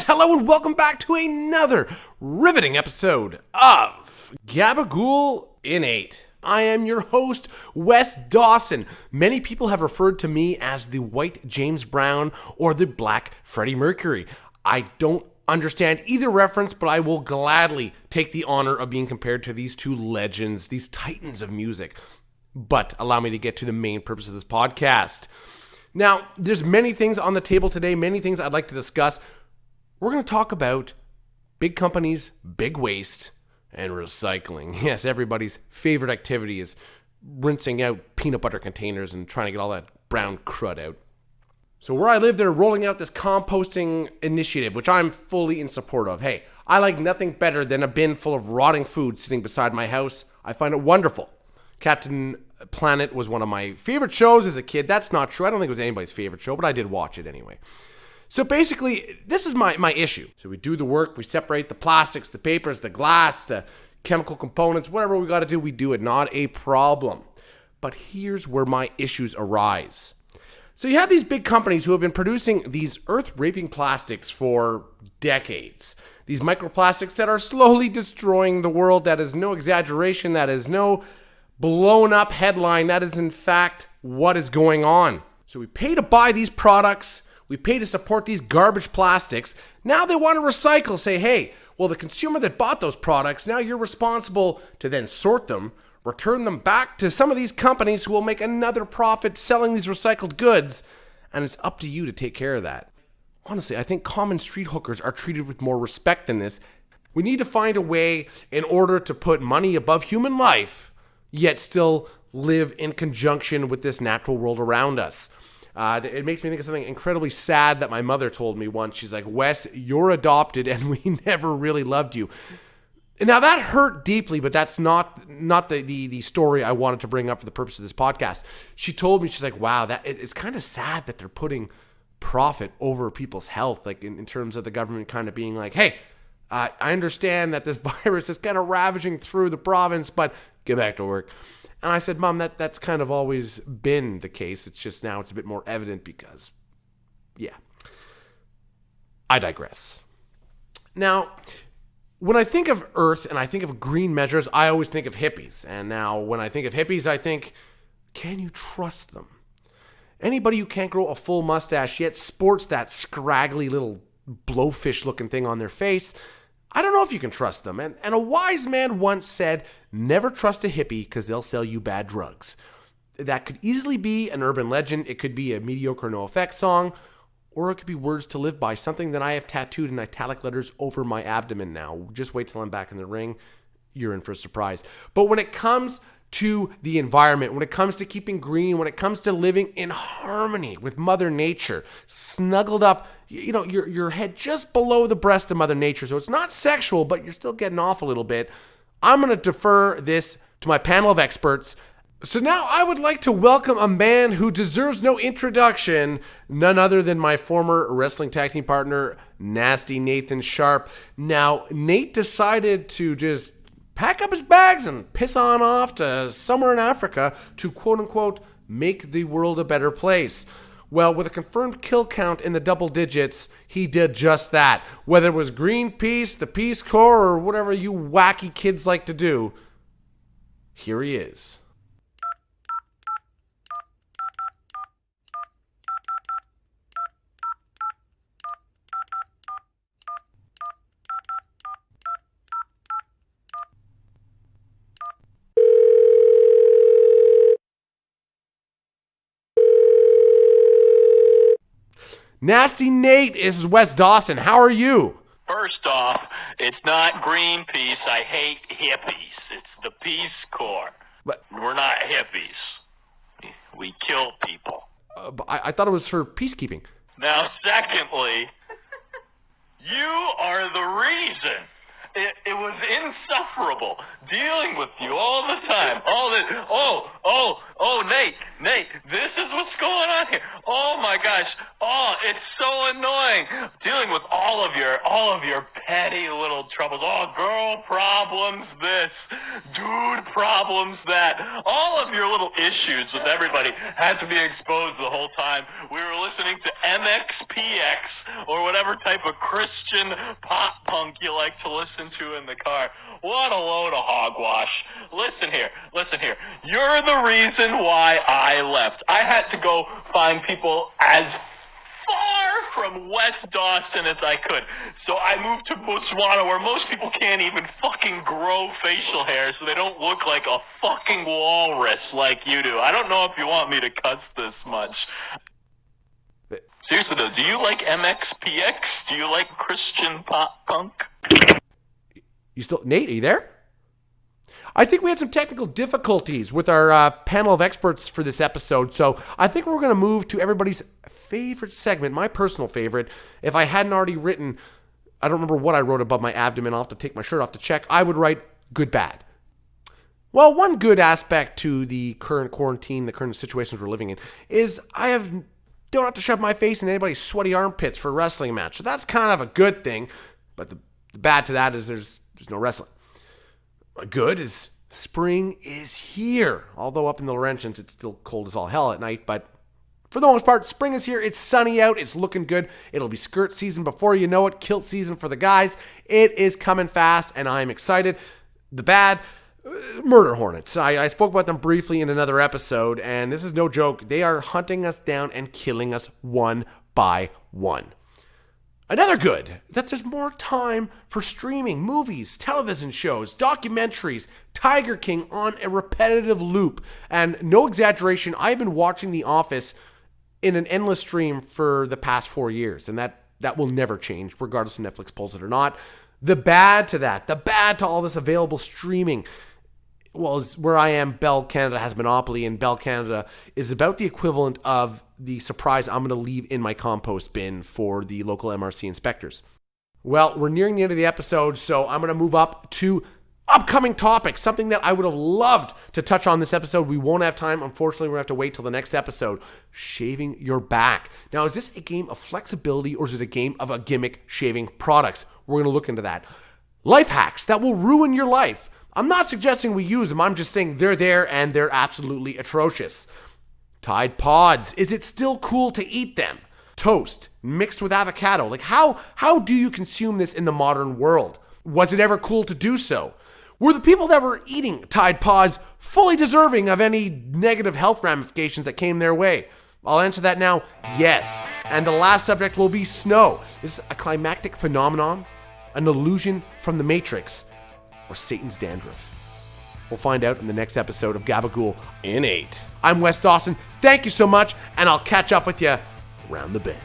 hello and welcome back to another riveting episode of Gabagool in 8. I am your host, Wes Dawson. Many people have referred to me as the white James Brown or the black Freddie Mercury. I don't understand either reference, but I will gladly take the honor of being compared to these two legends, these titans of music. But allow me to get to the main purpose of this podcast. Now, there's many things on the table today, many things I'd like to discuss. We're going to talk about big companies, big waste, and recycling. Yes, everybody's favorite activity is rinsing out peanut butter containers and trying to get all that brown crud out. So where I live, they're rolling out this composting initiative, which I'm fully in support of. Hey, I like nothing better than a bin full of rotting food sitting beside my house. I find it wonderful. Captain Planet was one of my favorite shows as a kid. That's not true. I don't think it was anybody's favorite show, but I did watch it anyway. So basically, this is my issue. So we do the work, we separate the plastics, the papers, the glass, the chemical components, whatever we got to do, we do it. Not a problem. But here's where my issues arise. So you have these big companies who have been producing these earth-raping plastics for decades. These microplastics that are slowly destroying the world. That is no exaggeration. That is no blown up headline. That is in fact what is going on. So we pay to buy these products. We pay to support these garbage plastics. Now they want to recycle. Say, hey, well, the consumer that bought those products, now you're responsible to then sort them, return them back to some of these companies who will make another profit selling these recycled goods. And it's up to you to take care of that. Honestly, I think common street hookers are treated with more respect than this. We need to find a way in order to put money above human life, yet still live in conjunction with this natural world around us. It makes me think of something incredibly sad that my mother told me once. She's like, Wes, you're adopted and we never really loved you. Now that hurt deeply, but that's not the story I wanted to bring up for the purpose of this podcast. She told me, she's like, wow, it's kind of sad that they're putting profit over people's health, like in terms of the government kind of being like, hey, I understand that this virus is kind of ravaging through the province, but get back to work. And I said, Mom, that's kind of always been the case. It's just now it's a bit more evident because, yeah. I digress. Now, when I think of Earth and I think of green measures, I always think of hippies. And now when I think of hippies, I think, can you trust them? Anybody who can't grow a full mustache yet sports that scraggly little blowfish looking thing on their face, I don't know if you can trust them. And a wise man once said, never trust a hippie because they'll sell you bad drugs. That could easily be an urban legend. It could be a mediocre no effects song, or it could be words to live by, something that I have tattooed in italic letters over my abdomen now. Just wait till I'm back in the ring. You're in for a surprise. But when it comes to the environment, when it comes to keeping green, when it comes to living in harmony with Mother Nature, snuggled up, your head just below the breast of Mother Nature. So it's not sexual, but you're still getting off a little bit. I'm going to defer this to my panel of experts. So now I would like to welcome a man who deserves no introduction, none other than my former wrestling tag team partner, Nasty Nathan Sharp. Now, Nate decided to just pack up his bags and piss on off to somewhere in Africa to quote-unquote make the world a better place. Well, with a confirmed kill count in the double digits, he did just that. Whether it was Greenpeace, the Peace Corps, or whatever you wacky kids like to do, here he is. Nasty Nate, this is Wes Dawson. How are you? First off, it's not Greenpeace. I hate hippies. It's the Peace Corps. But we're not hippies. We kill people. But I thought it was for peacekeeping. Now, secondly, you are the reason. It was insufferable dealing with you all the time. All this. Nate, this is what's going on here. Oh my gosh. Oh, it's so annoying dealing with all of your petty little troubles. Oh, girl problems this, dude problems that. All of your little issues with everybody had to be exposed the whole time. We were listening to MXPX MXPX, or whatever type of Christian pop punk you like to listen to in the car. What a load of hogwash. Listen here. You're the reason why I left. I had to go find people as far from West Dawson as I could. So I moved to Botswana, where most people can't even fucking grow facial hair, so they don't look like a fucking walrus like you do. I don't know if you want me to cuss this much. Seriously though, do you like MXPX? Do you like Christian pop punk? Nate, are you there? I think we had some technical difficulties with our panel of experts for this episode, so I think we're going to move to everybody's favorite segment, my personal favorite. If I hadn't already written, I don't remember what I wrote above my abdomen, I'll have to take my shirt off to check, I would write good, bad. Well, one good aspect to the current quarantine, the current situations we're living in, is don't have to shove my face in anybody's sweaty armpits for a wrestling match. So that's kind of a good thing, but the bad to that is there's no wrestling. Good is spring is here. Although up in the Laurentians, it's still cold as all hell at night. But for the most part, spring is here. It's sunny out. It's looking good. It'll be skirt season before you know it. Kilt season for the guys. It is coming fast, and I'm excited. The bad, murder hornets. I spoke about them briefly in another episode, and this is no joke. They are hunting us down and killing us one by one. Another good, that there's more time for streaming, movies, television shows, documentaries, Tiger King on a repetitive loop. And no exaggeration, I've been watching The Office in an endless stream for the past 4 years. And that will never change, regardless if Netflix pulls it or not. The bad to all this available streaming, well, is where I am, Bell Canada has monopoly, and Bell Canada is about the equivalent of the surprise I'm going to leave in my compost bin for the local MRC inspectors. Well, we're nearing the end of the episode, so I'm going to move up to upcoming topics, something that I would have loved to touch on this episode. We won't have time. Unfortunately, we're going to have to wait till the next episode. Shaving your back. Now, is this a game of flexibility, or is it a game of a gimmick shaving products? We're going to look into that. Life hacks that will ruin your life. I'm not suggesting we use them. I'm just saying they're there and they're absolutely atrocious. Tide Pods. Is it still cool to eat them? Toast mixed with avocado. Like how do you consume this in the modern world? Was it ever cool to do so? Were the people that were eating Tide Pods fully deserving of any negative health ramifications that came their way? I'll answer that now. Yes. And the last subject will be snow. Is this a climactic phenomenon? An illusion from the Matrix? Or Satan's dandruff? We'll find out in the next episode of Gabagool in 8. I'm Wes Dawson. Thank you so much, and I'll catch up with you around the bend.